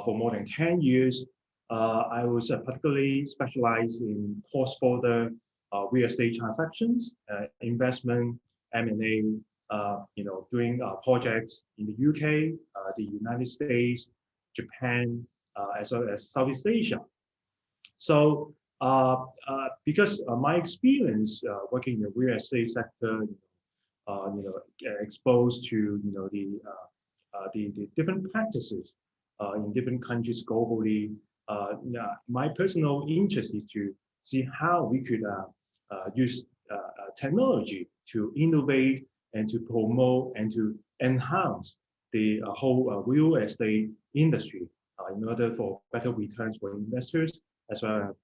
for more than 10 years. I was particularly specialized in cross-border real estate transactions, investment, M&A, doing projects in the UK, the United States, Japan, as well as Southeast Asia. So because my experience working in the real estate sector, exposed to the different practices in different countries globally, my personal interest is to see how we could use technology to innovate and to promote and to enhance the whole real estate industry in order for better returns for investors as well as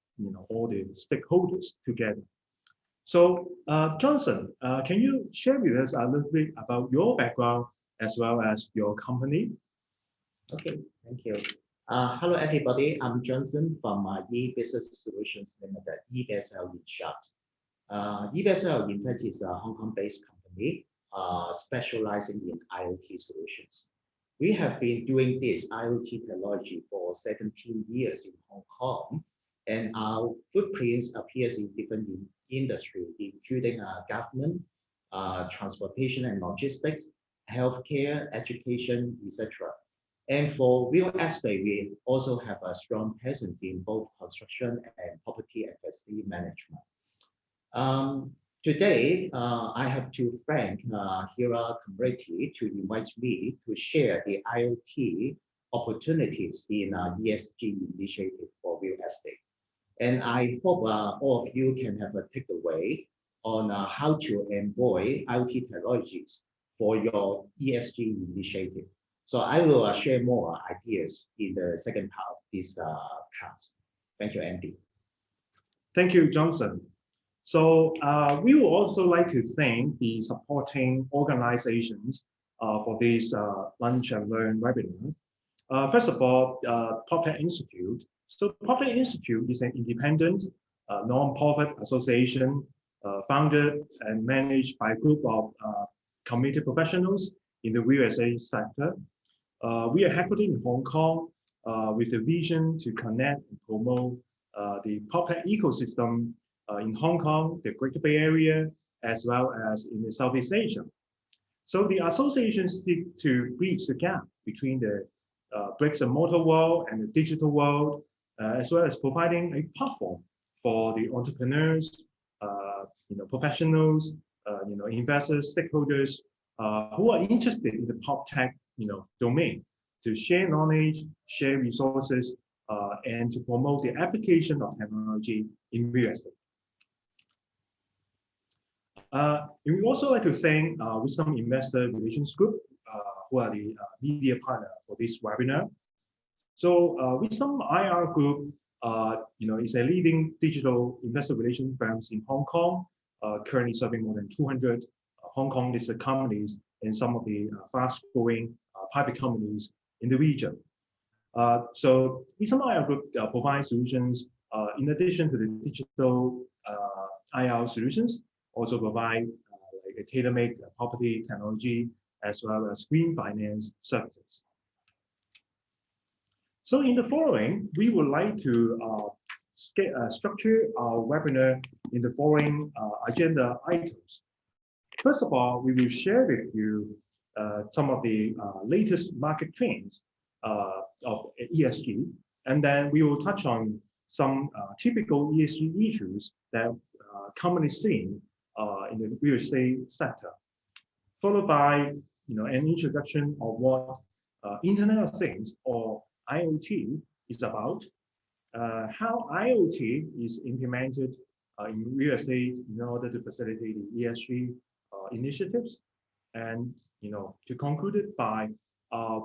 all the stakeholders together. So Johnson, can you share with us a little bit about your background as well as your company? Okay, thank you. Hello everybody, I'm Johnson from E-Business Solutions Limited, EBSL in short. EBSL in fact is a Hong Kong-based company specializing in IoT solutions. We have been doing this IoT technology for 17 years in Hong Kong, and our footprints appears in different industries, including government, transportation and logistics, healthcare, education, etc. And for real estate, we also have a strong presence in both construction and property and facility management. Today, I have to thank HERA community to invite me to share the IoT opportunities in ESG initiative for real estate. And I hope all of you can have a takeaway on how to employ IoT technologies for your ESG initiative. So I will share more ideas in the second part of this class. Thank you, Andy. Thank you, Johnson. So we would also like to thank the supporting organizations for this Lunch and Learn webinar. First of all, PropTech Institute. So PropTech Institute is an independent non-profit association founded and managed by a group of committed professionals in the real estate sector. We are headquartered in Hong Kong with the vision to connect and promote the PropTech ecosystem in Hong Kong, the Greater Bay Area, as well as in the Southeast Asia. So the association seeks to bridge the gap between the bricks and mortar world and the digital world, as well as providing a platform for the entrepreneurs, professionals, investors, stakeholders who are interested in the PropTech, domain to share knowledge, share resources, and to promote the application of technology in real estate. We also like to thank Wisdom Investor Relations Group, who are the media partner for this webinar. So Wisdom IR Group, is a leading digital investor relations firms in Hong Kong, currently serving more than 200 Hong Kong listed companies and some of the fast-growing private companies in the region. So Wisdom IR Group provides solutions in addition to the digital IR solutions, also provide like a tailor-made property technology as well as green finance services. So in the following, we would like to structure our webinar in the following agenda items. First of all, we will share with you some of the latest market trends of ESG, and then we will touch on some typical ESG issues that commonly seen in the real estate sector, followed by an introduction of what Internet of Things or IoT is about, how IoT is implemented in real estate in order to facilitate the ESG initiatives, and to conclude it by a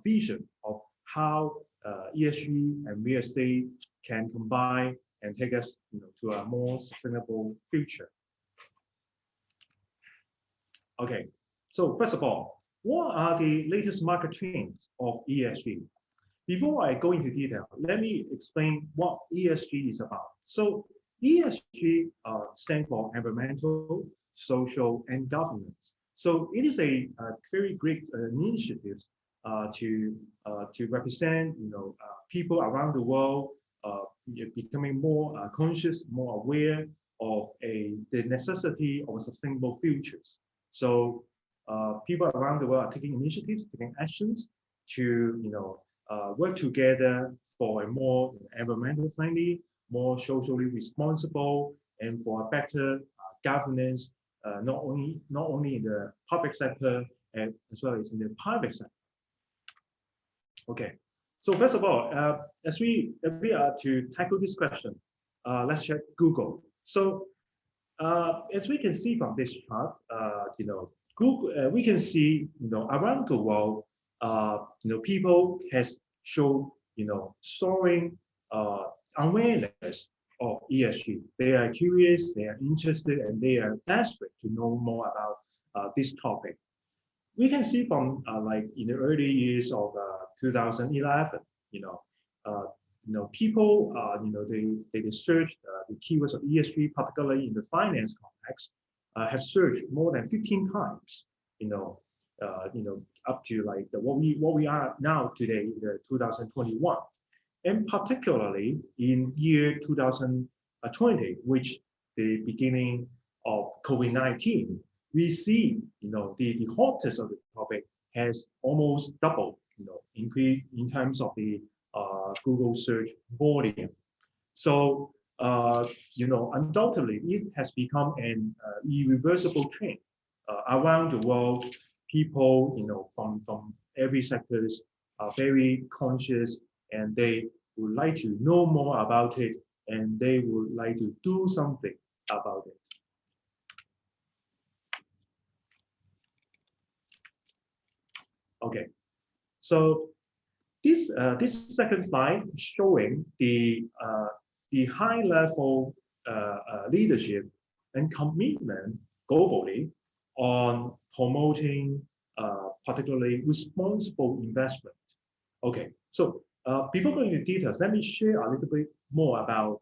vision of how ESG and real estate can combine and take us to a more sustainable future. Okay, so first of all, what are the latest market trends of ESG? Before I go into detail, let me explain what ESG is about. So ESG stands for environmental, social, and governance. So it is a very great initiative to represent people around the world becoming more conscious, more aware of the necessity of sustainable futures. So people around the world are taking initiatives, taking actions to work together for a more environmental friendly, more socially responsible, and for a better governance, not only in the public sector as well as in the private sector. Okay, so first of all, as we are to tackle this question, let's check Google. So as we can see from this chart, Google, we can see around the world, people has shown soaring awareness of ESG. They are curious, they are interested, and they are desperate to know more about this topic. We can see from like in the early years of 2011, people, they searched the keywords of ESG, particularly in the finance context, have searched more than 15 times, up to like what we are now today, the 2021, and particularly in year 2020, which the beginning of COVID-19, we see, the hottest of the topic has almost doubled, increase in terms of the Google search volume. So, undoubtedly, it has become an irreversible trend around the world. People, from every sectors are very conscious, and they would like to know more about it, and they would like to do something about it. Okay, so this second slide showing the high level leadership and commitment globally on promoting particularly responsible investment. Okay, so before going into details, let me share a little bit more about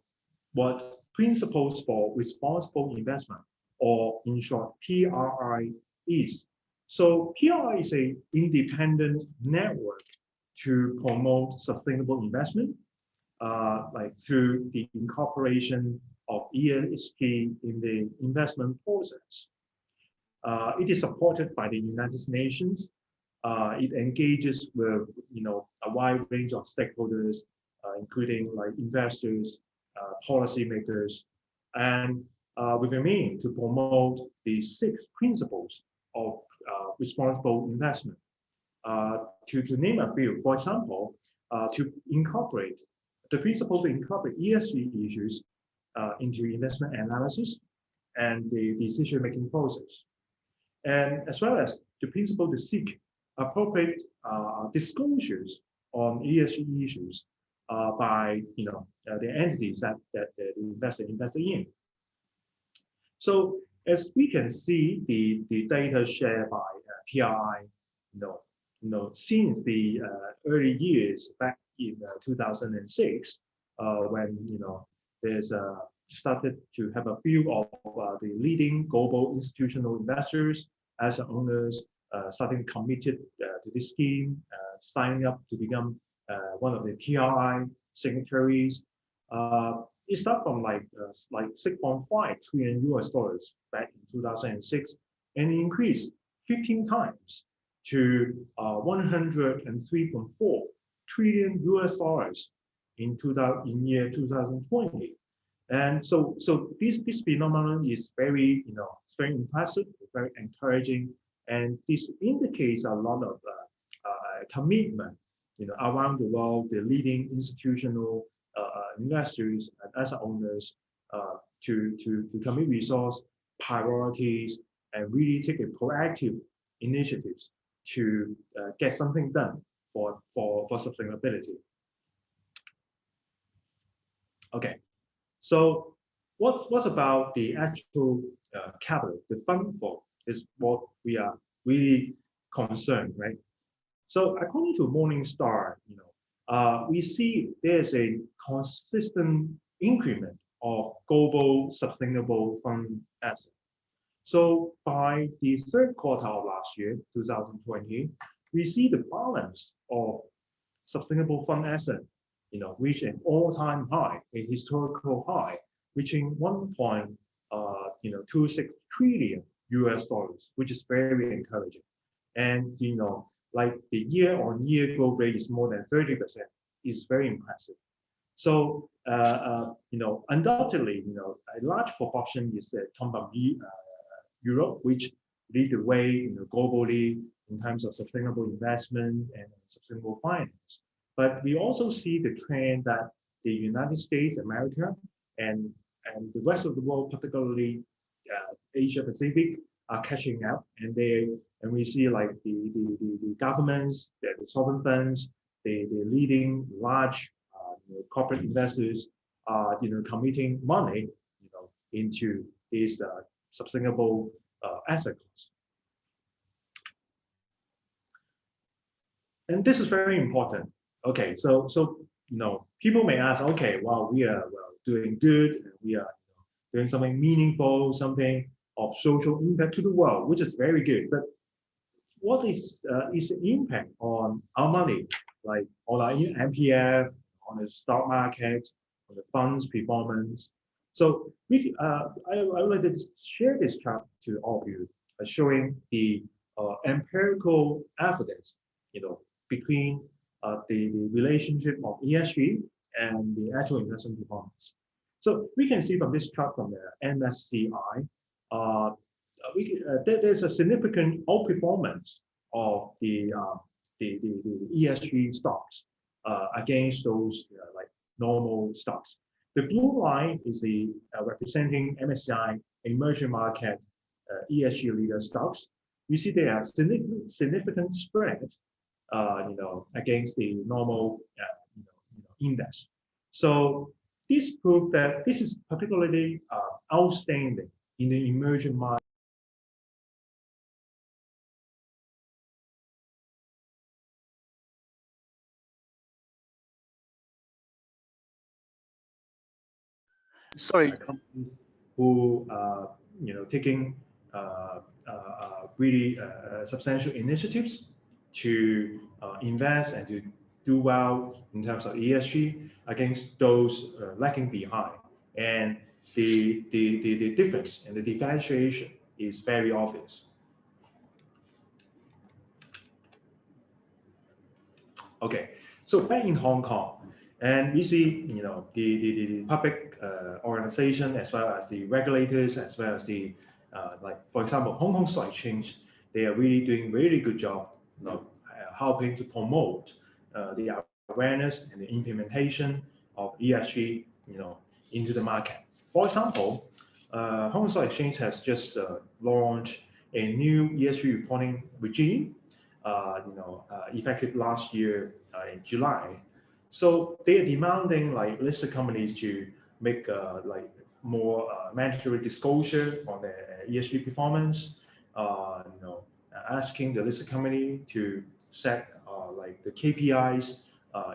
what principles for responsible investment, or in short, PRI, is. So PRI is an independent network to promote sustainable investment, like through the incorporation of ESG in the investment process. It is supported by the United Nations. It engages with a wide range of stakeholders, including like investors, policymakers, and with a aim to promote the 6 principles of responsible investment. To name a few, for example, to incorporate the principle to incorporate ESG issues into investment analysis and the decision-making process, and as well as the principle to seek appropriate disclosures on ESG issues by the entities that the investor in. So as we can see, the data shared by PRI, since the early years back in 2006, when there's started to have a few of the leading global institutional investors as owners starting committed to this scheme, signing up to become one of the PRI signatories. It started from like $6.5 trillion back in 2006, and it increased 15 times to $103.4 trillion in year 2020. And so this phenomenon is very it's very impressive, very encouraging, and this indicates a lot of commitment around the world, the leading institutional investors and asset owners to commit resource, priorities, and really take a proactive initiatives to get something done for sustainability. Okay, so what's about the actual capital, the fund for is what we are really concerned, right? So according to Morningstar, we see there's a consistent increment of global sustainable fund assets. So by the third quarter of last year, 2020, we see the balance of sustainable fund asset, reach an all-time high, a historical high, reaching 1.26 trillion US dollars, which is very encouraging. And like the year-on-year growth rate is more than 30%, is very impressive. So undoubtedly, a large proportion is come from Europe, which lead the way globally in terms of sustainable investment and sustainable finance. But we also see the trend that the United States, America, and the rest of the world, particularly Asia Pacific, are catching up, and we see like the governments, the sovereign funds, the leading large corporate investors are committing money into these sustainable asset class. And this is very important. Okay, so people may ask, okay, well, we are doing good, we are doing something meaningful, something of social impact to the world, which is very good. But what is the impact on our money, like on our MPF, on the stock market, on the funds performance? So I would like to share this chart to all of you, showing the empirical evidence, between the relationship of ESG and the actual investment performance. So we can see from this chart from the MSCI, there's a significant outperformance of the ESG stocks against those like normal stocks. The blue line is the representing MSCI emerging market ESG leader stocks. We see there are significant spread, against the normal index. So this proves that this is particularly outstanding in the emerging market. Sorry. Who taking really substantial initiatives to invest and to do well in terms of ESG against those lagging behind. And the difference and the differentiation is very obvious. Okay, so back in Hong Kong, and we see the public organization as well as the regulators as well as the like for example Hong Kong Stock Exchange, they are really doing really good job helping to promote the awareness and the implementation of ESG into the market. For example, Hong Kong Stock Exchange has just launched a new ESG reporting regime effective last year in July. So they are demanding like listed companies to make like more mandatory disclosure on their ESG performance, asking the listed company to set like the KPIs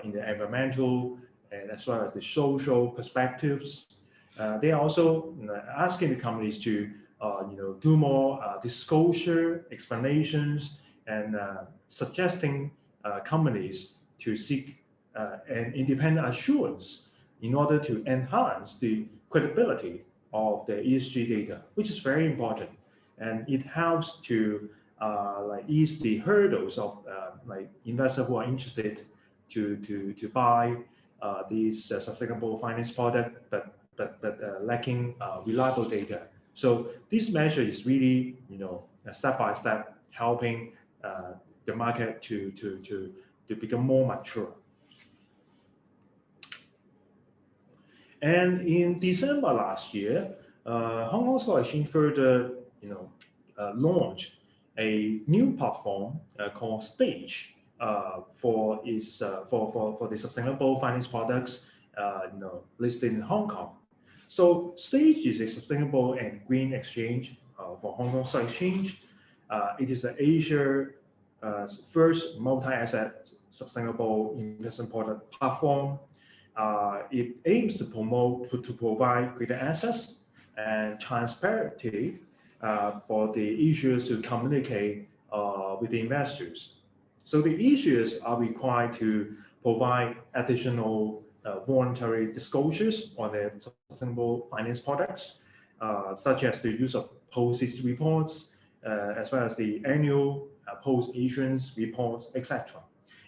in the environmental and as well as the social perspectives. They are also asking the companies to do more disclosure explanations and suggesting companies to seek an independent assurance in order to enhance the credibility of the ESG data, which is very important, and it helps to like ease the hurdles of like investors who are interested to buy these sustainable finance product, but lacking reliable data. So this measure is really step by step helping the market to become more mature. And in December last year, Hong Kong Stock Exchange further launched a new platform called Stage for its for the sustainable finance products listed in Hong Kong. So Stage is a sustainable and green exchange for Hong Kong Stock Exchange. It is Asia's first multi-asset sustainable investment product platform. It aims to provide greater access and transparency for the issuers to communicate with the investors. So the issuers are required to provide additional voluntary disclosures on their sustainable finance products, such as the use of post reports, as well as the annual post-issuance reports, etc.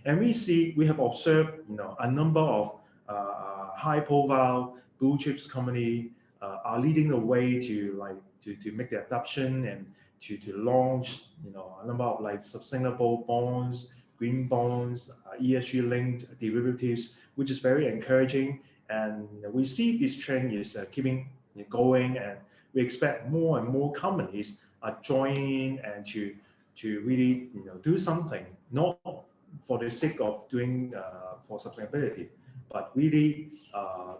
And we have observed, a number of high-profile blue chips company are leading the way to make the adoption and to launch, a number of sustainable bonds, green bonds, ESG-linked derivatives, which is very encouraging. And we see this trend is keeping going, and we expect more and more companies are joining and to really do something, not for the sake of doing for sustainability, but really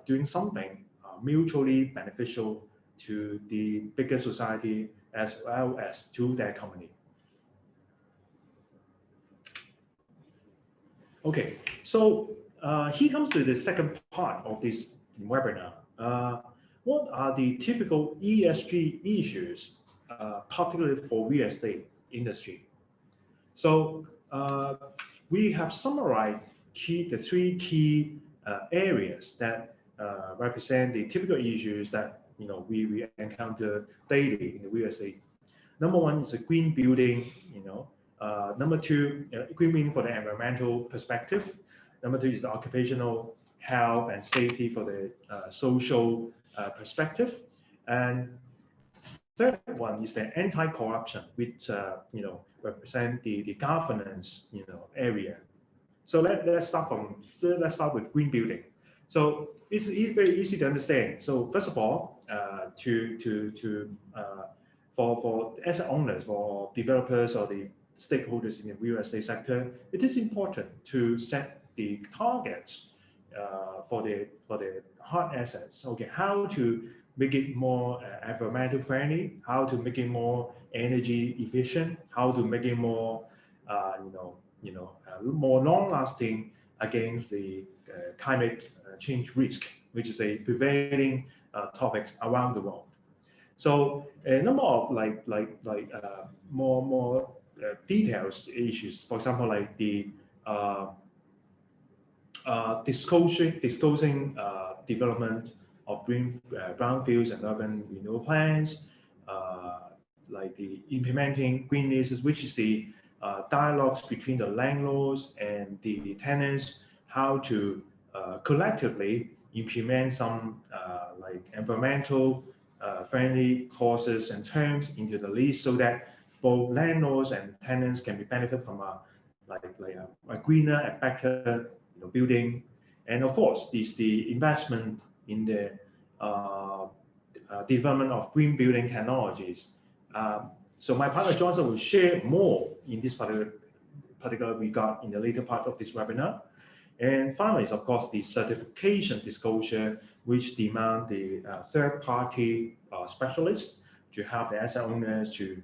doing something mutually beneficial to the bigger society as well as to their company. Okay, so here comes to the second part of this webinar. What are the typical ESG issues, particularly for real estate industry? So we have summarized the three key areas that represent the typical issues that we encounter daily in the real estate. Number one is a green building. Number two, green building for the environmental perspective. Number two is the occupational health and safety for the social perspective. And third one is the anti-corruption, which represent the governance area. So let's start with green building. So it's very easy to understand. So first of all, for asset owners, for developers or the stakeholders in the real estate sector, it is important to set the targets for the hard assets. Okay, how to make it more environmental friendly, how to make it more energy efficient, how to make it more more long-lasting against the climate change risk, which is a prevailing topics around the world. So a number of more details issues, for example, like the disclosing development of brownfields and urban renewal plans, like the implementing green leases, which is the dialogues between the landlords and the tenants, how to collectively implement some like environmental friendly clauses and terms into the lease, so that both landlords and tenants can be benefit from a greener and better building. And of course, the investment in the development of green building technologies. So my partner Johnson will share more in this particular regard in the later part of this webinar. And finally, of course, the certification disclosure, which demand the third-party specialists to help the asset owners to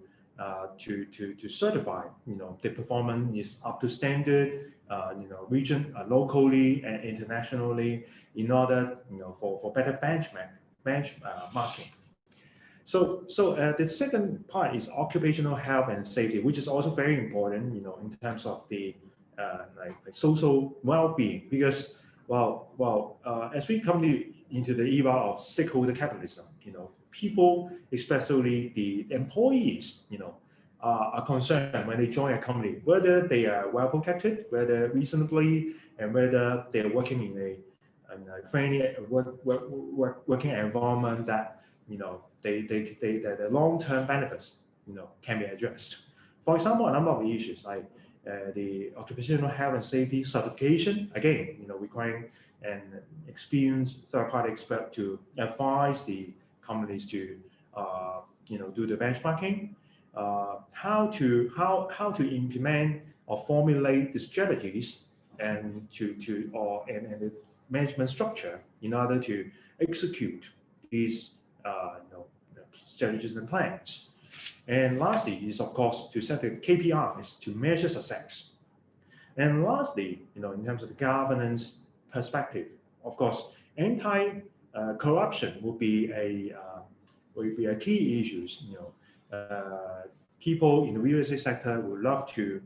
certify, the performance is up to standard, locally and internationally, in order, for better benchmarking. So the second part is occupational health and safety, which is also very important, in terms of the social well-being, because as we come into the era of stakeholder capitalism, people, especially the employees, are concerned when they join a company, whether they are well protected, whether reasonably, and whether they are working in a friendly working environment that the long-term benefits can be addressed. For example, a number of issues like the occupational health and safety certification, again, requiring an experienced third-party expert to advise the companies to do the benchmarking, how to implement or formulate the strategies and the management structure in order to execute these strategies and plans. And lastly is, of course, to set the KPIs to measure success. And lastly, in terms of the governance perspective, of course, anti-corruption will be a key issue. People in the real estate sector would love to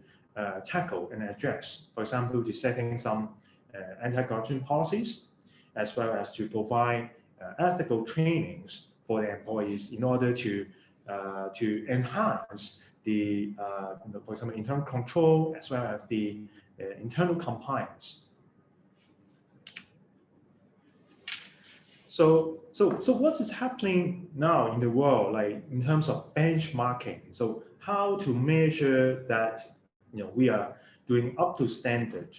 tackle and address. For example, to setting some anti-corruption policies, as well as to provide ethical trainings for the employees in order to enhance the, for example, internal control as well as the internal compliance. So what is happening now in the world, like in terms of benchmarking? So how to measure that we are doing up to standard,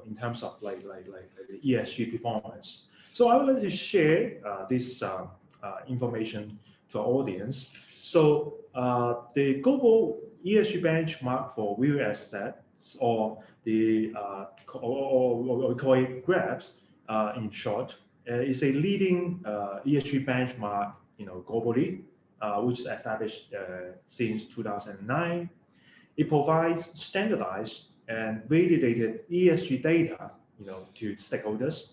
in terms of like the ESG performance. So I would like to share this information to our audience. So the global ESG benchmark for real assets, or the or we call it GREBS in short, is a leading ESG benchmark, globally, which is established since 2009. It provides standardized and validated ESG data, to stakeholders.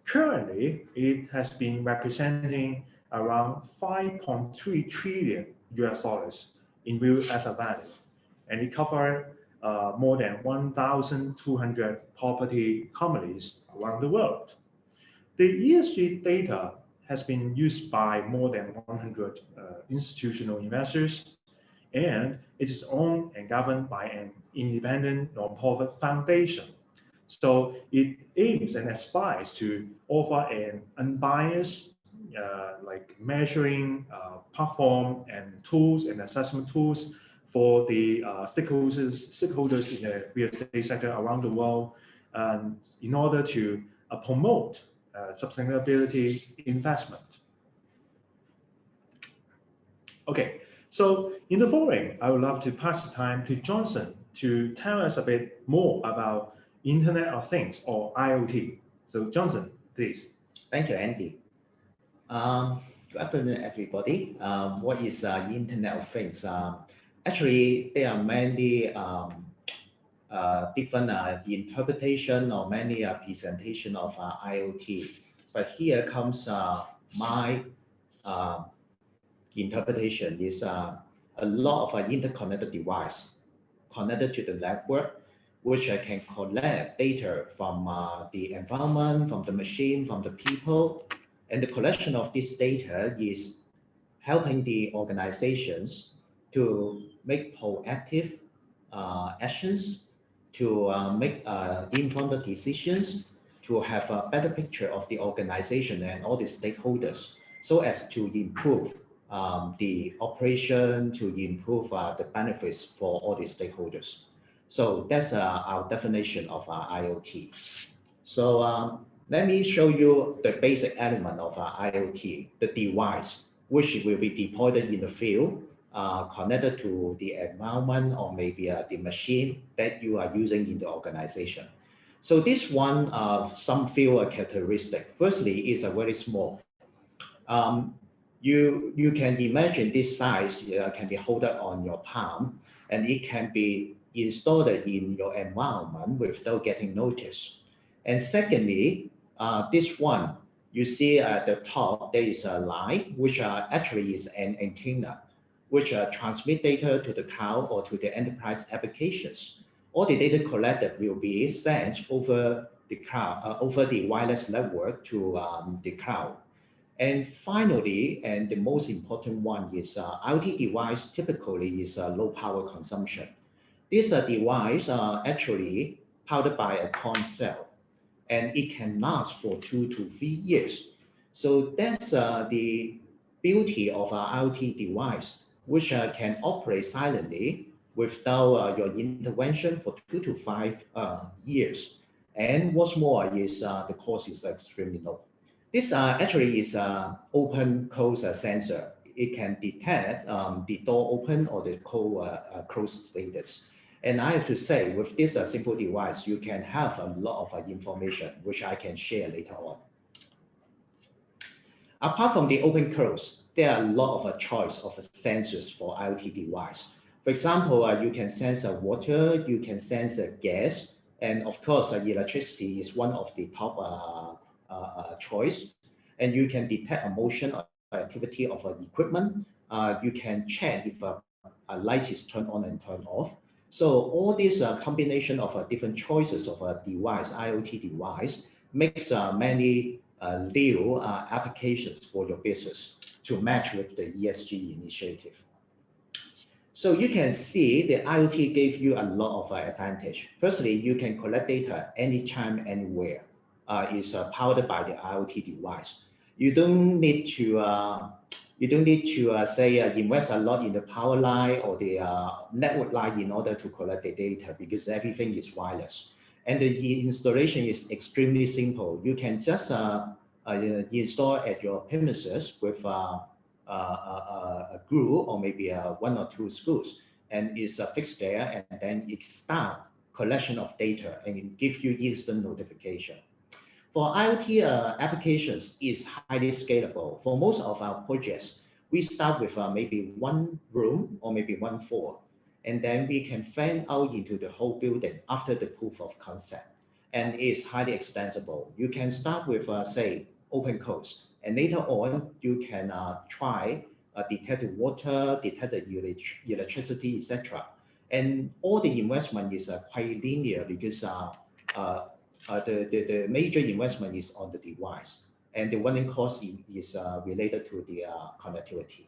Currently, it has been representing around 5.3 trillion US dollars in real asset value, and it covers more than 1,200 property companies around the world. The ESG data has been used by more than 100 institutional investors, and it is owned and governed by an independent nonprofit foundation. So it aims and aspires to offer an unbiased, like measuring platform and tools and assessment tools for the stakeholders in the real estate sector around the world, in order to promote sustainability investment. Okay, so in the following, I would love to pass the time to Johnson to tell us a bit more about Internet of Things, or IoT. So Johnson, please. Thank you, Andy. Good afternoon, everybody. What is Internet of Things? Actually, there are many different interpretation or many presentation of IoT. But here comes my interpretation is a lot of interconnected device connected to the network, which can collect data from the environment, from the machine, from the people. And the collection of this data is helping the organizations to make proactive actions, to make informed decisions, to have a better picture of the organization and all the stakeholders, so as to improve the operation, to improve the benefits for all the stakeholders. So that's our definition of IoT. So let me show you the basic element of IoT, the device, which will be deployed in the field, connected to the environment or maybe the machine that you are using in the organization. So this one, some few characteristics. Firstly, it's a very small. You can imagine this size can be held on your palm, and it can be installed in your environment without getting noticed. And secondly, this one, you see at the top, there is a line, which actually is an antenna, which transmit data to the cloud or to the enterprise applications. All the data collected will be sent over the cloud, over the wireless network to the cloud. And finally, and the most important one is IoT device typically is low power consumption. This device actually powered by a corn cell, and it can last for 2 to 3 years. So that's the beauty of an IoT device, which can operate silently without your intervention for 2 to 5 years. And what's more is the cost is extremely low. This actually is an open close sensor. It can detect the door open or the closed status. And I have to say, with this simple device, you can have a lot of information, which I can share later on. Apart from the open close, there are a lot of choice of sensors for IoT device. For example, you can sense water, you can sense gas, and of course, electricity is one of the top choice. And you can detect a motion or activity of equipment. You can check if a light is turned on and turned off. So all these combination of different choices of a device, IoT device, makes many new applications for your business to match with the ESG initiative. So you can see the IoT gave you a lot of advantage. Firstly, you can collect data anytime, anywhere. Is powered by the IoT device. You don't need to say invest a lot in the power line or the network line in order to collect the data, because everything is wireless. And the installation is extremely simple. You can just install at your premises with a group or maybe one or two schools, and it's fixed there, and then it start collection of data and it gives you instant notification. For IoT applications, is highly scalable. For most of our projects, we start with maybe one room or maybe one floor, and then we can fan out into the whole building after the proof of concept, and it's highly extensible. You can start with say open codes, and later on you can try detect the water, detect the electricity, etc. And all the investment is quite linear, because the major investment is on the device, and the running cost is related to the connectivity.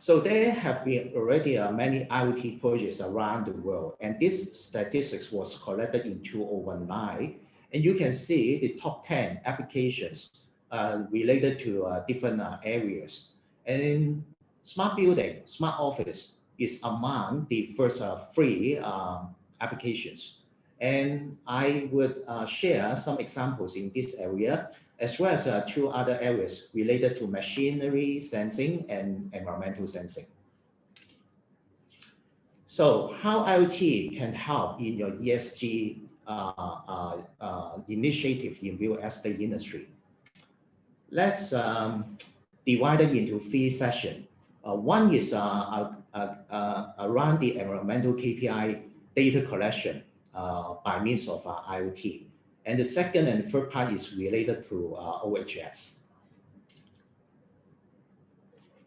So there have been already many IoT projects around the world, and this statistics was collected in 2019, and you can see the top 10 applications related to different areas. And smart building, smart office is among the first three applications. And I would share some examples in this area, as well as two other areas related to machinery sensing and environmental sensing. So how IoT can help in your ESG initiative in real estate industry? Let's divide it into three sessions. One is around the environmental KPI data collection by means of IoT. And the second and third part is related to OHS.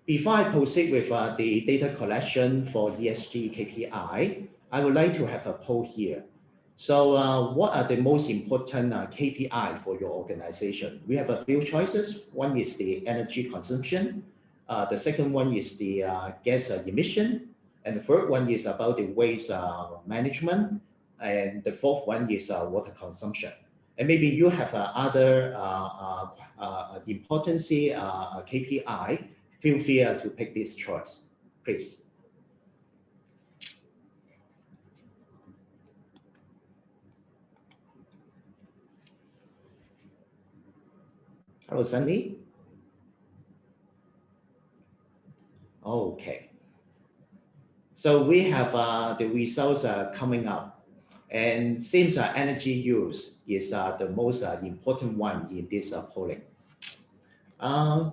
Before I proceed with the data collection for ESG KPI, I would like to have a poll here. So what are the most important KPI for your organization? We have a few choices. One is the energy consumption. The second one is the gas emission. And the third one is about the waste management. And the fourth one is water consumption. And maybe you have other importance KPI. Feel free to pick this choice, please. Hello, Sandy. Okay. So we have the results coming up, and seems energy use is the most important one in this polling.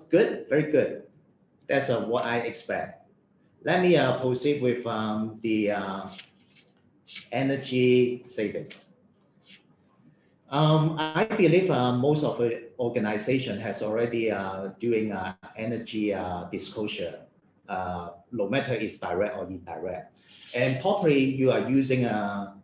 Good, very good. That's what I expect. Let me proceed with the energy saving. I believe most of the organization has already doing energy disclosure, no matter it's direct or indirect. And probably you are using a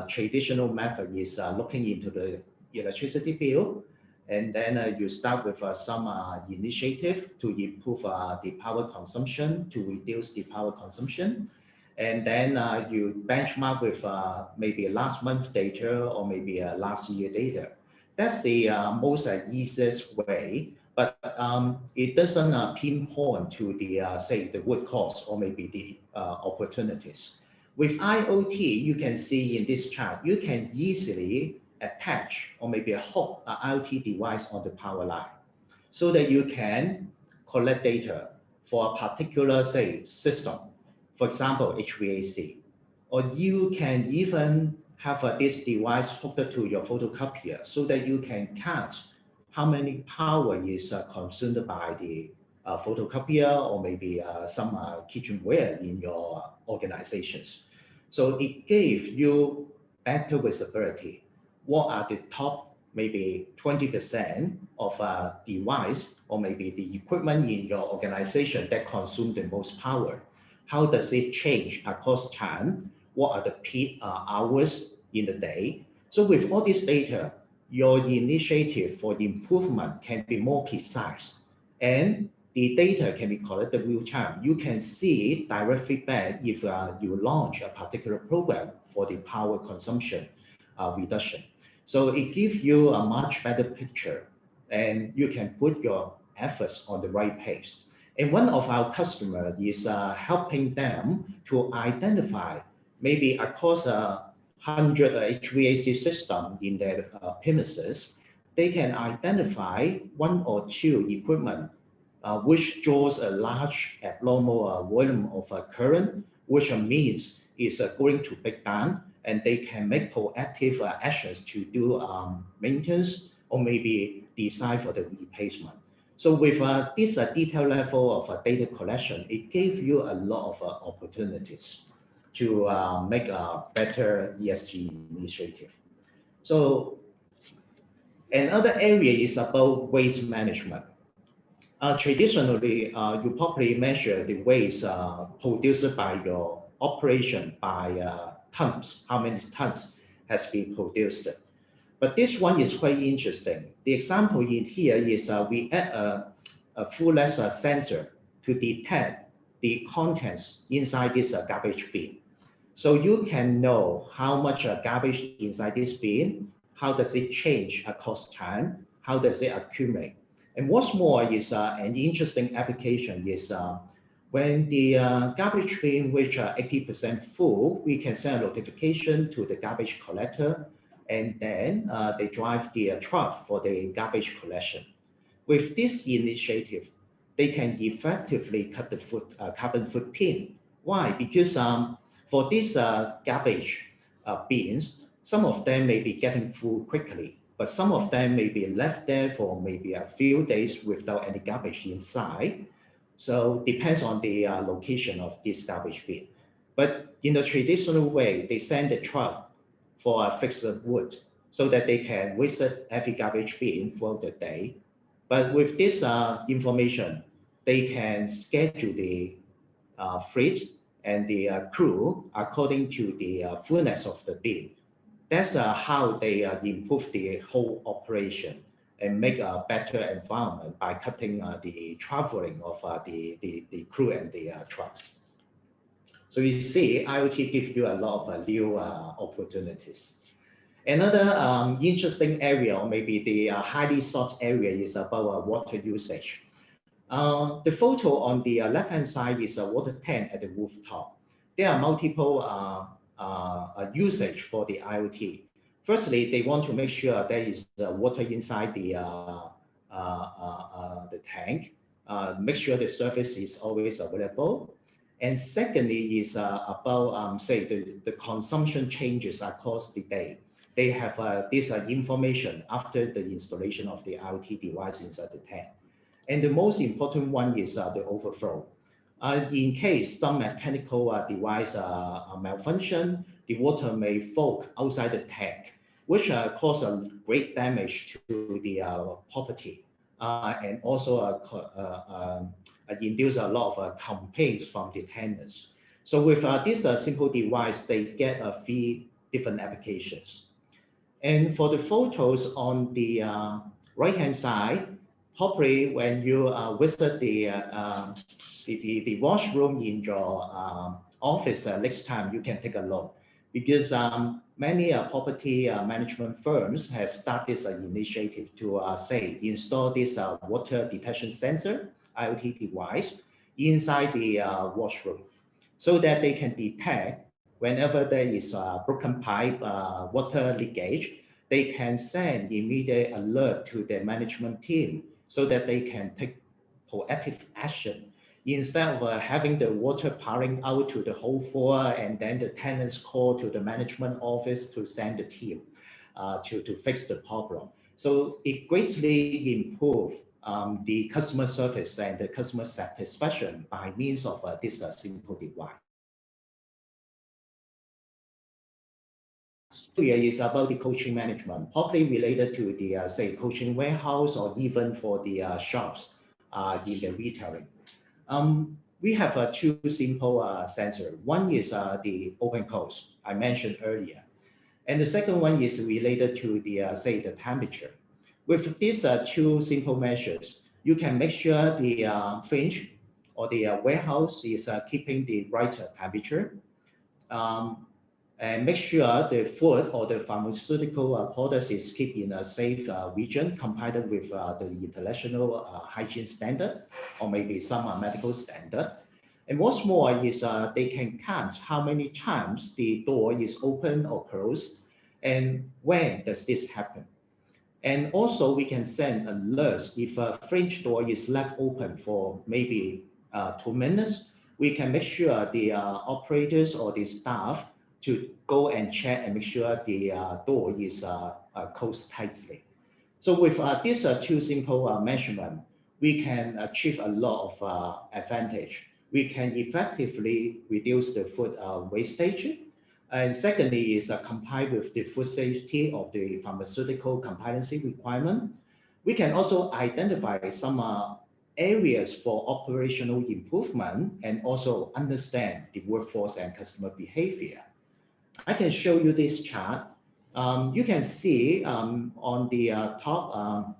traditional method is looking into the electricity bill, and then you start with some initiative to improve the power consumption, to reduce the power consumption. And then you benchmark with maybe last month data or maybe last year data. That's the most easiest way, but it doesn't pinpoint to the, say, the root cause or maybe the opportunities. With IoT, you can see in this chart, you can easily attach or maybe hook an IoT device on the power line so that you can collect data for a particular, say, system. For example, HVAC, or you can even have this device hooked to your photocopier so that you can count how many power is consumed by the photocopier or maybe some kitchenware in your organizations. So it gave you better visibility. What are the top maybe 20% of a device or maybe the equipment in your organization that consume the most power? how does it change across time? What are the peak hours in the day? So with all this data, your initiative for improvement can be more precise, and the data can be collected real time. You can see direct feedback if you launch a particular program for the power consumption reduction. So it gives you a much better picture, and you can put your efforts on the right pace. And one of our customers is helping them to identify maybe across 100 HVAC system in their premises, they can identify one or two equipment which draws a large abnormal volume of current, which means is going to break down, and they can make proactive actions to do maintenance or maybe decide for the replacement. So with this detailed level of data collection, it gave you a lot of opportunities to make a better ESG initiative. So another area is about waste management. Traditionally, you probably measure the waste produced by your operation by tons, how many tons has been produced. But this one is quite interesting. The example in here is we add a full-length sensor to detect the contents inside this garbage bin. So you can know how much garbage inside this bin, how does it change across time, how does it accumulate. And what's more is an interesting application is when the garbage bin which are 80% full, we can send a notification to the garbage collector, and then they drive the truck for the garbage collection. With this initiative, they can effectively cut the carbon footprint. Why? Because for these garbage bins, some of them may be getting full quickly, but some of them may be left there for maybe a few days without any garbage inside. So depends on the location of this garbage bin. But in the traditional way, they send the truck for a fixed wood so that they can visit every garbage bin throughout the day. But with this information, they can schedule the fleet and the crew according to the fullness of the bin. That's how they improve the whole operation and make a better environment by cutting the traveling of the crew and the trucks. So you see, IoT gives you a lot of new opportunities. Another interesting area, or maybe the highly sought area, is about water usage. The photo on the left-hand side is a water tank at the rooftop. There are multiple usage for the IoT. Firstly, they want to make sure there is water inside the tank, make sure the surface is always available. And secondly is about, say, the consumption changes across the day. They have this information after the installation of the IoT device inside the tank. And the most important one is the overflow. In case some mechanical device malfunction, the water may flow outside the tank, which cause a great damage to the property and also induce a lot of complaints from the tenants. So with this simple device, they get 3 different applications. And for the photos on the right-hand side, probably when you visit the washroom in your office next time, you can take a look, because many property management firms have started this initiative to say install this water detection sensor IoT device inside the washroom, so that they can detect whenever there is a broken pipe, water leakage. They can send immediate alert to the management team so that they can take proactive action instead of having the water pouring out to the whole floor and then the tenants call to the management office to send the team to fix the problem. So it greatly improves the customer service and the customer satisfaction by means of this simple device. Here is about the coaching management, probably related to the say coaching warehouse or even for the shops in the retailing. we have two simple sensors. One is the open close I mentioned earlier. And the second one is related to the, say, the temperature. With these two simple measures, you can make sure the fridge or the warehouse is keeping the right temperature, and make sure the food or the pharmaceutical products is kept in a safe region compliant with the international hygiene standard or maybe some medical standard. And what's more is they can count how many times the door is open or closed and when does this happen. And also we can send alerts if a fridge door is left open for maybe 2 minutes. We can make sure the operators or the staff to go and check and make sure the door is closed tightly. So with these two simple measurements, we can achieve a lot of advantage. We can effectively reduce the food wastage. And secondly is comply with the food safety of the pharmaceutical compliancy requirement. We can also identify some areas for operational improvement and also understand the workforce and customer behavior. I can show you this chart. You can see on the top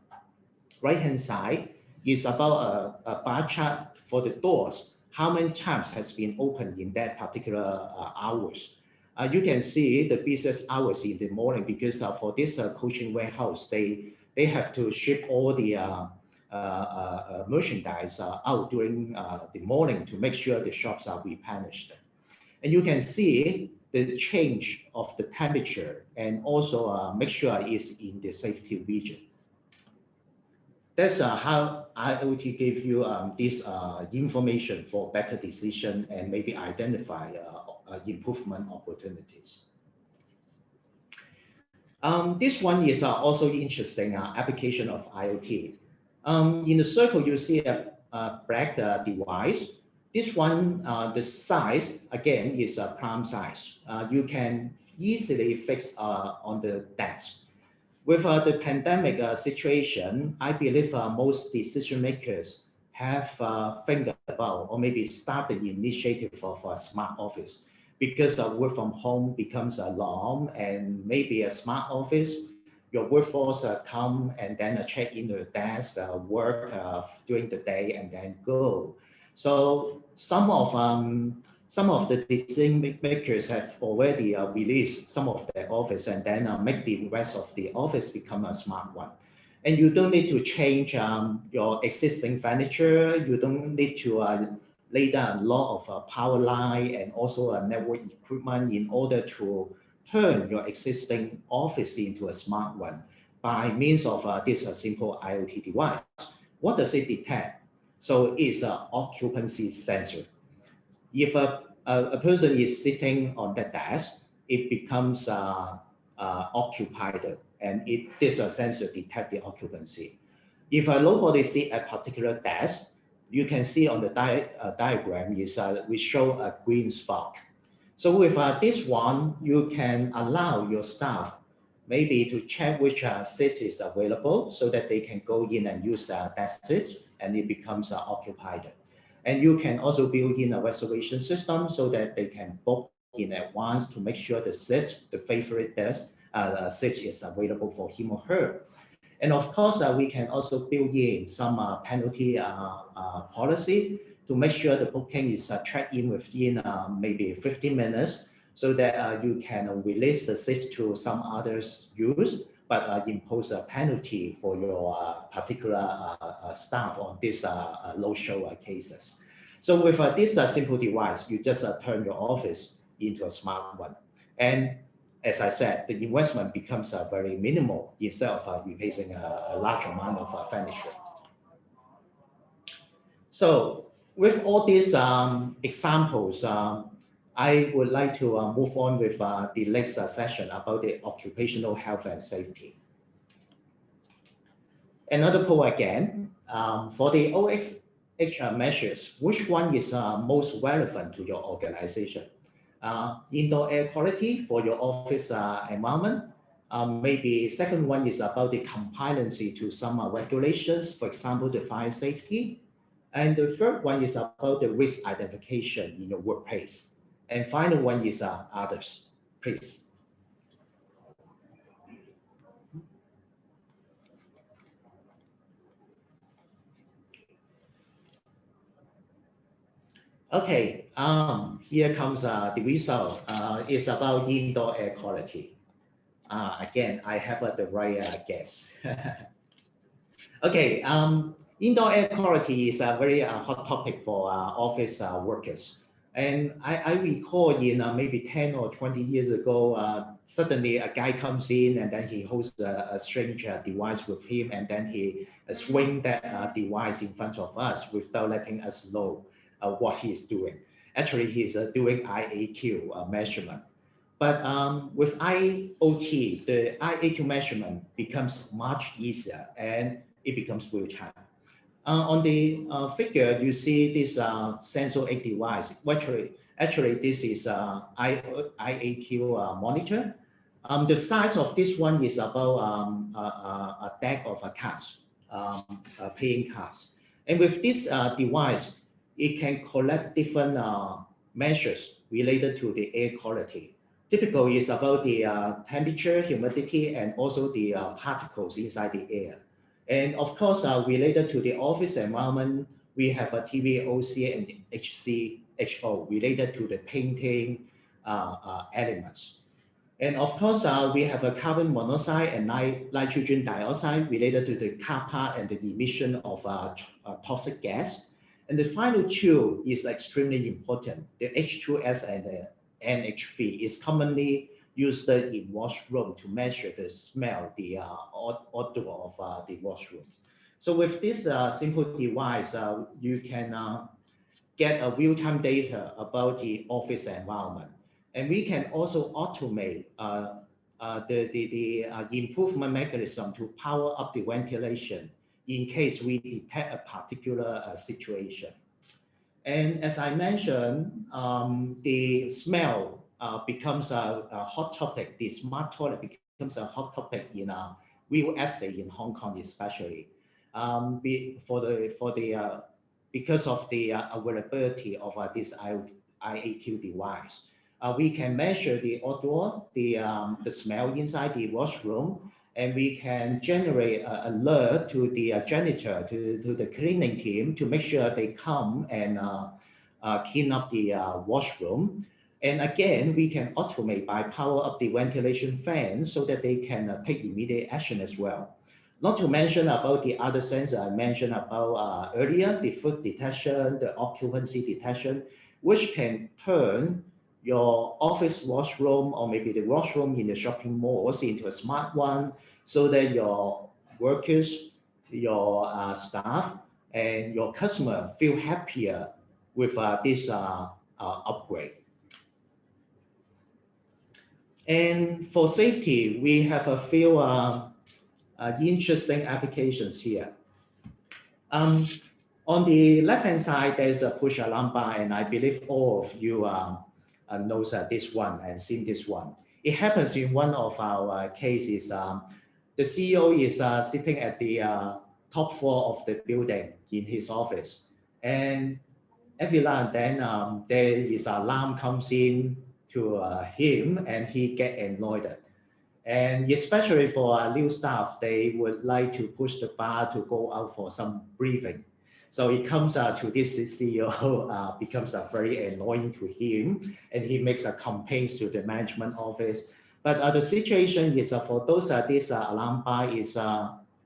right-hand side is about a bar chart for the doors, how many times has been opened in that particular hours. You can see the business hours in the morning because for this coaching warehouse, they have to ship all the merchandise out during the morning to make sure the shops are replenished. And you can see the change of the temperature and also make sure it's in the safety region. That's how IoT gave you this information for better decision and maybe identify improvement opportunities. This one is also interesting application of IoT. In the circle, you see a black device. This one, the size, again, is a prime size. You can easily fix on the desk. With the pandemic situation, I believe most decision makers have think about or maybe start the initiative of a smart office because work from home becomes a norm and maybe a smart office, your workforce come and then check in the desk, work during the day and then go. So some of the decision makers have already released some of their office and then make the rest of the office become a smart one. And you don't need to change your existing furniture. You don't need to lay down a lot of power line and also network equipment in order to turn your existing office into a smart one by means of this simple IoT device. What does it detect? So it's an occupancy sensor. If a person is sitting on the desk, it becomes occupied and this sensor detects the occupancy. If nobody sit at a particular desk, you can see on the diagram is we show a green spot. So with this one, you can allow your staff maybe to check which seat is available so that they can go in and use that seat and it becomes occupied. And you can also build in a reservation system so that they can book in advance to make sure the seat, the favorite desk, seat is available for him or her. And of course, we can also build in some penalty policy to make sure the booking is checked in within maybe 15 minutes so that you can release the seats to some others use, but impose a penalty for your particular staff on this low-show cases. So with this simple device, you just turn your office into a smart one. And as I said, the investment becomes very minimal instead of replacing a large amount of furniture. So with all these examples, I would like to move on with the next session about the occupational health and safety. Another poll again, for the OXH measures, which one is most relevant to your organization? Indoor air quality for your office environment. Maybe second one is about the compliance to some regulations, for example, the fire safety. And the third one is about the risk identification in your workplace. And final one is others, please. Okay, here comes the result. It's about indoor air quality. Again, I have the right guess. Okay, indoor air quality is a very hot topic for office workers. And I recall in maybe 10 or 20 years ago, suddenly a guy comes in and then he holds a strange device with him, and then he swing that device in front of us without letting us know what he's doing. Actually, he's doing IAQ measurement. But with IoT, the IAQ measurement becomes much easier and it becomes real time. On the figure, you see this sensor 8 device. Actually, this is IAQ monitor. The size of this one is about a deck of cards, playing cards. And with this device, it can collect different measures related to the air quality. Typically, it's about the temperature, humidity, and also the particles inside the air. And of course, related to the office environment, we have a TVOC and HCHO related to the painting elements. And of course, we have a carbon monoxide and nitrogen dioxide related to the car part and the emission of toxic gas. And the final two is extremely important. The H2S and the NH3 is commonly used in washroom to measure the smell, the odor of the washroom. So with this simple device, you can get a real-time data about the office environment. And we can also automate the improvement mechanism to power up the ventilation in case we detect a particular situation. And as I mentioned, the smell becomes a hot topic. The smart toilet becomes a hot topic in real estate in Hong Kong, especially because of the availability of this IAQ device. We can measure the odor, the smell inside the washroom, and we can generate an alert to the janitor, to the cleaning team to make sure they come and clean up the washroom. And again, we can automate by power up the ventilation fan so that they can take immediate action as well. Not to mention about the other sensor I mentioned about earlier, the food detection, the occupancy detection, which can turn your office washroom or maybe the washroom in the shopping malls into a smart one, so that your workers, your staff, and your customer feel happier with this upgrade. And for safety, we have a few interesting applications here. On the left-hand side, there's a push alarm bar, and I believe all of you knows this one and seen this one. It happens in one of our cases. The CEO is sitting at the top floor of the building in his office, and every now and then there is an alarm comes in to him, and he get annoyed. And especially for new staff, they would like to push the bar to go out for some briefing. So it comes to this CEO, becomes very annoying to him, and he makes complaints to the management office. But the situation is for those this alarm bar is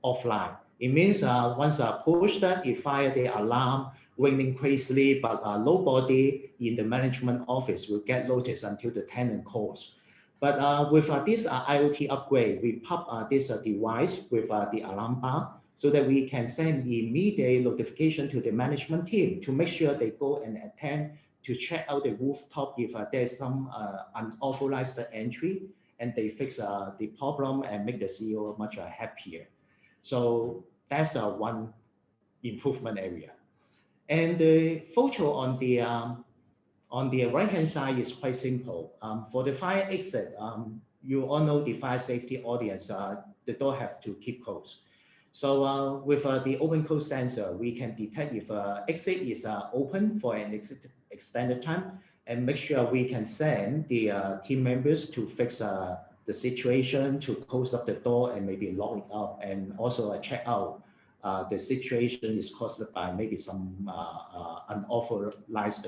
offline. It means once pushed, it fires the alarm, ringing crazily, but nobody in the management office will get notice until the tenant calls. But with this IoT upgrade, we pop this device with the alarm bar so that we can send immediate notification to the management team to make sure they go and attend to check out the rooftop if there's some unauthorized entry, and they fix the problem and make the CEO much happier. So that's one improvement area. And the photo on the right-hand side is quite simple. For the fire exit, you all know the fire safety audience, the door have to keep closed. So with the open close sensor, we can detect if exit is open for an extended time, and make sure we can send the team members to fix the situation, to close up the door and maybe lock it up, and also check out the situation is caused by maybe some unauthorized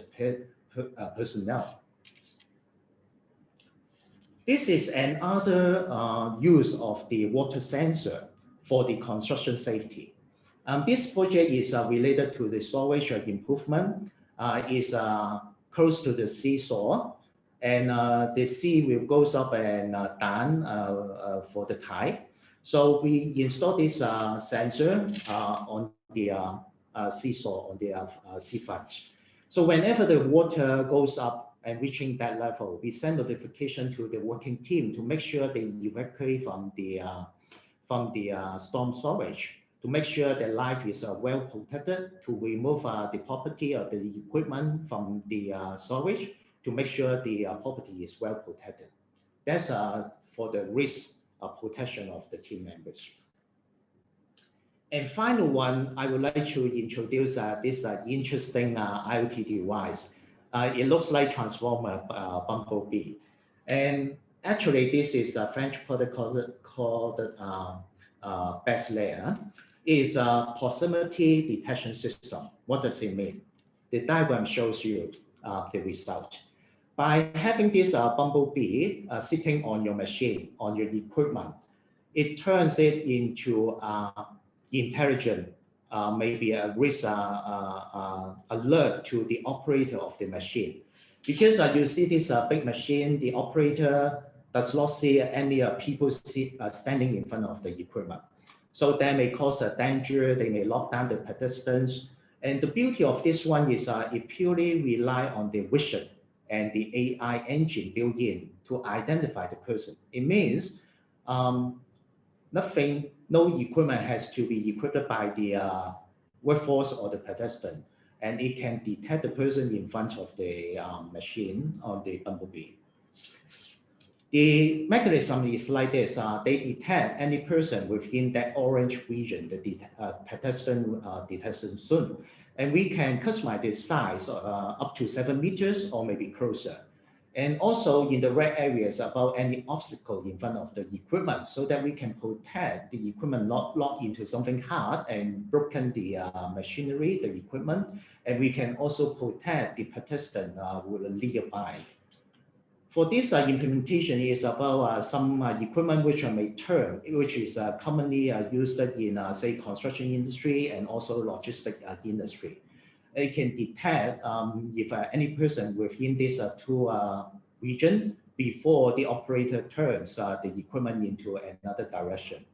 personnel. This is another use of the water sensor for the construction safety. This project is related to the storage improvement. Is close to the seashore, and the sea will goes up and down for the tide. So we install this sensor on the seashore, on the seafront. So whenever the water goes up and reaching that level, we send notification to the working team to make sure they evacuate from the storm storage, to make sure their life is well protected, to remove the property or the equipment from the storage, to make sure the property is well protected. That's for the risk protection of the team members. And final one, I would like to introduce this interesting IoT device. It looks like Transformer Bumblebee. And actually, this is a French product called best layer. Is a proximity detection system. What does it mean? The diagram shows you the result. By having this Bumblebee sitting on your machine, on your equipment, it turns it into intelligent, maybe a risk alert to the operator of the machine. Because you see this big machine, the operator does not see any people standing in front of the equipment. So that may cause a danger, they may lock down the pedestrians. And the beauty of this one is it purely rely on the vision and the AI engine built in to identify the person. It means no equipment has to be equipped by the workforce or the pedestrian, and it can detect the person in front of the machine on the Bumblebee. The mechanism is like this. They detect any person within that orange region, the pedestrian detection zone. And we can customize the size up to 7 meters or maybe closer. And also in the red areas about any obstacle in front of the equipment, so that we can protect the equipment not lock into something hard and broken the machinery, the equipment. And we can also protect the pedestrian who will nearby. For this implementation is about some equipment which may turn, which is commonly used in, say, construction industry and also logistic industry. It can detect if any person within this two region before the operator turns the equipment into another direction.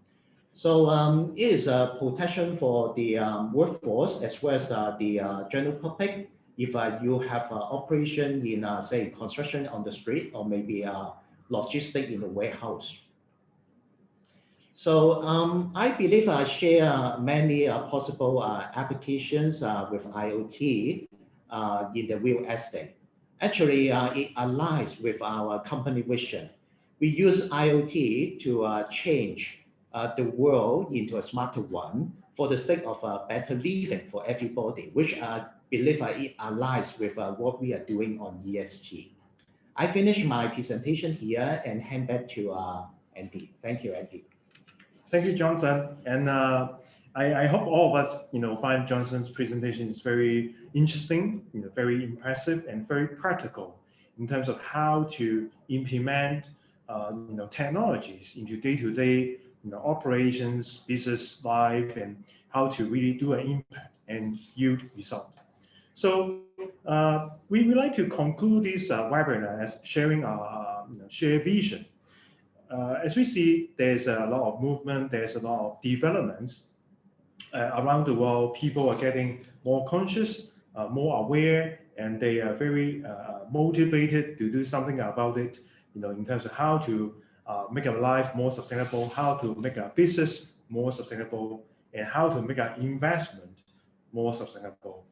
So it is a protection for the workforce as well as the general public. If you have operation in, say, construction on the street or maybe logistic in the warehouse. So I believe I share many possible applications with IoT in the real estate. Actually, it aligns with our company vision. We use IoT to change the world into a smarter one for the sake of better living for everybody, which I believe it aligns with what we are doing on ESG. I finish my presentation here and hand back to Andy. Thank you, Andy. Thank you, Johnson. And I hope all of us, find Johnson's presentation is very interesting, very impressive and very practical in terms of how to implement, technologies into day-to-day, operations, business life, and how to really do an impact and yield result. So we would like to conclude this webinar as sharing our shared vision. As we see, there's a lot of movement, there's a lot of developments around the world. People are getting more conscious, more aware, and they are very motivated to do something about it, in terms of how to make our life more sustainable, how to make our business more sustainable, and how to make our investment more sustainable.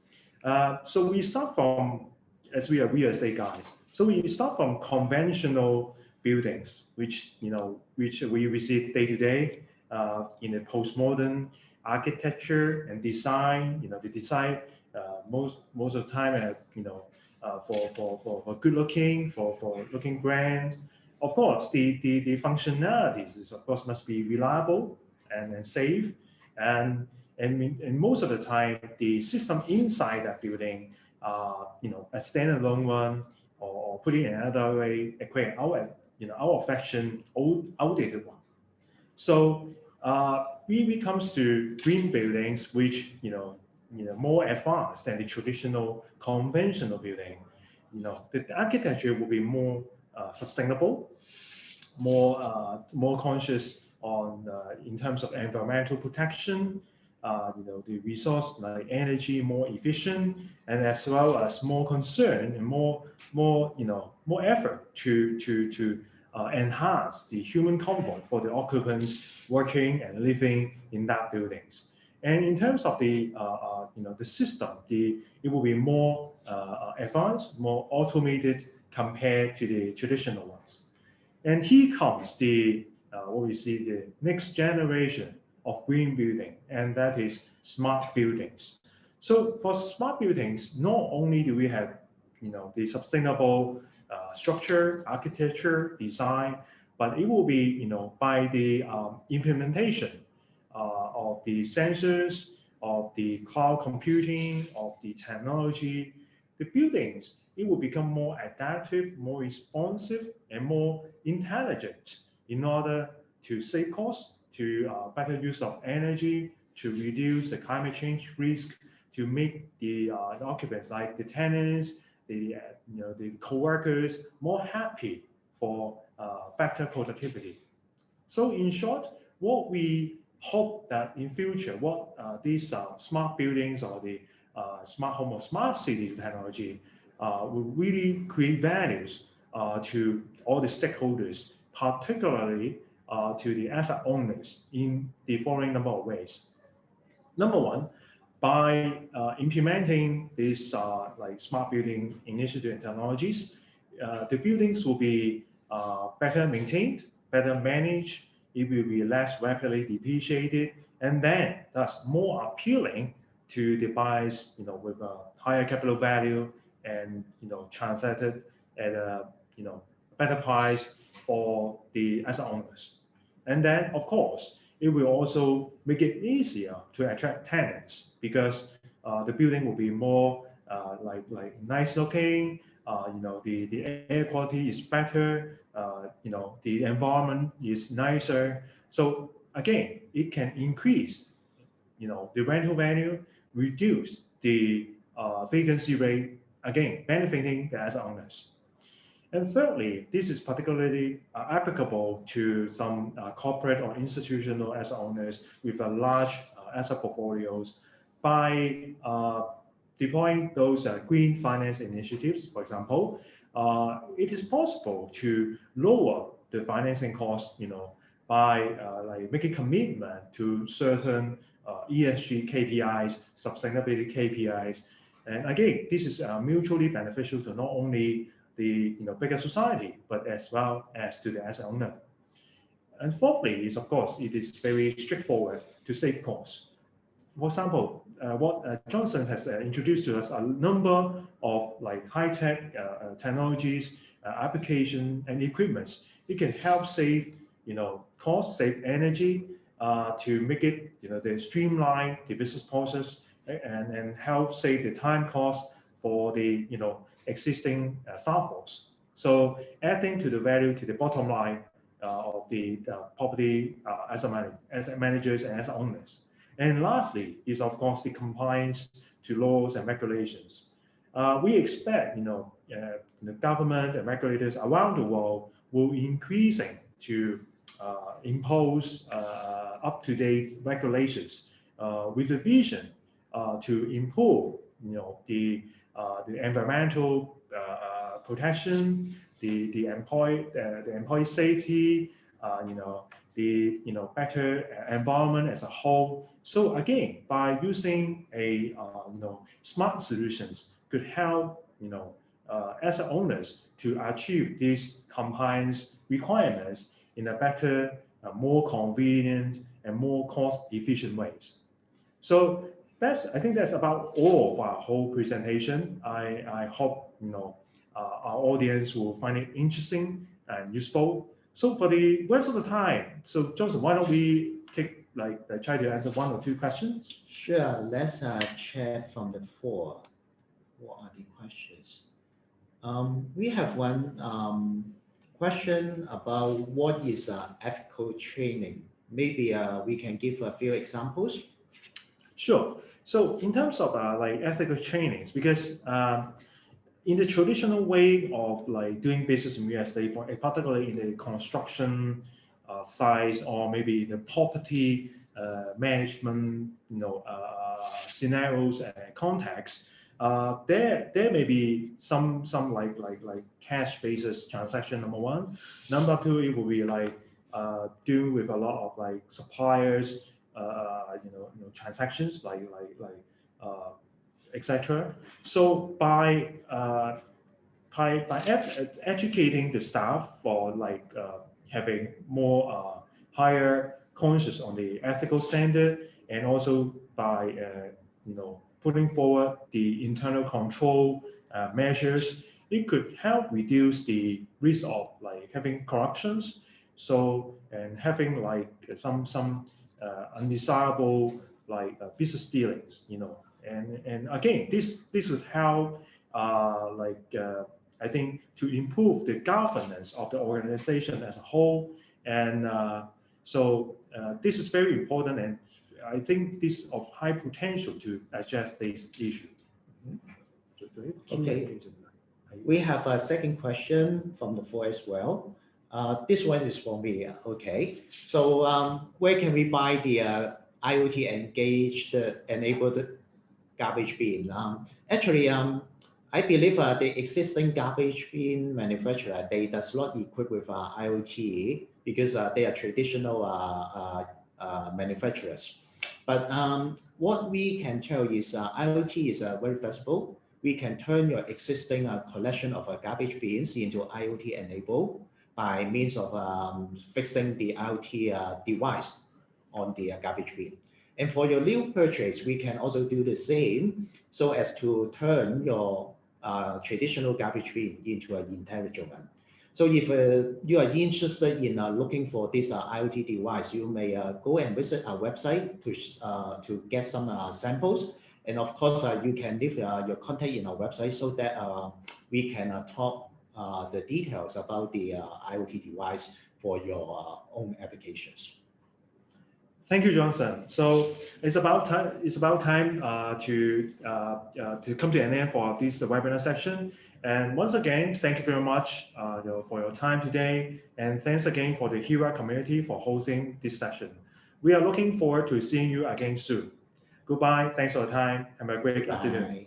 So we start from, as we are real estate guys, so we start from conventional buildings, which we receive day to day, in a postmodern architecture and design. The design most of the time, for good looking, for looking brand. Of course, the functionalities is of course must be reliable and safe, and most of the time the system inside that building, a standalone one, or put it in another way, equate our fashion outdated one. So when it comes to green buildings, which more advanced than the traditional conventional building, the architecture will be more sustainable, more conscious on in terms of environmental protection, the resource like energy more efficient, and as well as more concern and more effort to enhance the human comfort for the occupants working and living in that buildings. And in terms of the system, it will be more advanced, more automated compared to the traditional ones. And here comes what we see, the next generation of green building, and that is smart buildings. So for smart buildings, not only do we have the sustainable structure, architecture, design, but it will be by the implementation of the sensors, of the cloud computing, of the technology, the buildings, it will become more adaptive, more responsive, and more intelligent in order to save costs, to better use of energy, to reduce the climate change risk, to make the occupants, like the tenants, the co-workers, more happy for better productivity. So in short, what we hope that in future, what these smart buildings or the smart home or smart cities technology will really create values to all the stakeholders, particularly to the asset owners in the following number of ways. Number one, by implementing these like smart building initiative and technologies, the buildings will be better maintained, better managed, it will be less rapidly depreciated, and then thus more appealing to the buyers, with a higher capital value and transacted at a better price for the asset owners. And then, of course, it will also make it easier to attract tenants because the building will be more like nice looking. The air quality is better. The environment is nicer. So again, it can increase the rental value, reduce the vacancy rate, again benefiting the asset owners. And thirdly, this is particularly applicable to some corporate or institutional asset owners with a large asset portfolios. By deploying those green finance initiatives, for example, it is possible to lower the financing cost, by like making commitment to certain ESG KPIs, sustainability KPIs. And again, this is mutually beneficial to not only the bigger society, but as well as to the asset owner. And fourthly is, of course, it is very straightforward to save costs. For example, what Johnson has introduced to us a number of like high-tech technologies, application, and equipments. It can help save, cost, save energy, to make it, the streamline the business process, and help save the time cost for the, existing staff force. So adding to the value to the bottom line of the property asset managers and asset owners. And lastly is, of course, the compliance to laws and regulations. We expect, the government and regulators around the world will increasing to impose up-to-date regulations with the vision to improve, the environmental protection, the employee safety, the better environment as a whole. So again, by using a smart solutions could help asset owners to achieve these compliance requirements in a better, more convenient and more cost-efficient ways. So I think that's about all of our whole presentation. I hope our audience will find it interesting and useful. So for the rest of the time, so Joseph, why don't we try to answer one or two questions? Sure. Let's check from the floor. What are the questions? We have one question about what is ethical training. Maybe we can give a few examples. Sure. So in terms of ethical trainings, because in the traditional way of doing business in USA, particularly in the construction size or maybe the property management, scenarios and contexts, there may be some like cash basis transaction, number one. Number two, it will be dealing with a lot of suppliers, transactions etc. So by educating the staff for having more higher conscious on the ethical standard, and also by putting forward the internal control measures, it could help reduce the risk of having corruptions. So and having some undesirable business dealings, and again, this would help I think to improve the governance of the organization as a whole. And so this is very important, and I think this is of high potential to address this issue. Okay. We have a second question from the floor as well. This one is for me. Okay. So where can we buy the IoT engaged enabled garbage bin? Actually, I believe the existing garbage bin manufacturer, they does not equip with IoT because they are traditional manufacturers. But what we can tell is IoT is very flexible. We can turn your existing collection of garbage bins into IoT enabled by means of fixing the IoT device on the garbage bin. And for your new purchase, we can also do the same so as to turn your traditional garbage bin into an intelligent one. So if you are interested in looking for this IoT device, you may go and visit our website to get some samples. And of course, you can leave your contact in our website so that we can talk the details about the IoT device for your own applications. Thank you, Johnson. So it's about time. It's about time to come to an end for this webinar session. And once again, thank you very much for your time today. And thanks again for the HERA community for hosting this session. We are looking forward to seeing you again soon. Goodbye. Thanks for your time. Have a great afternoon.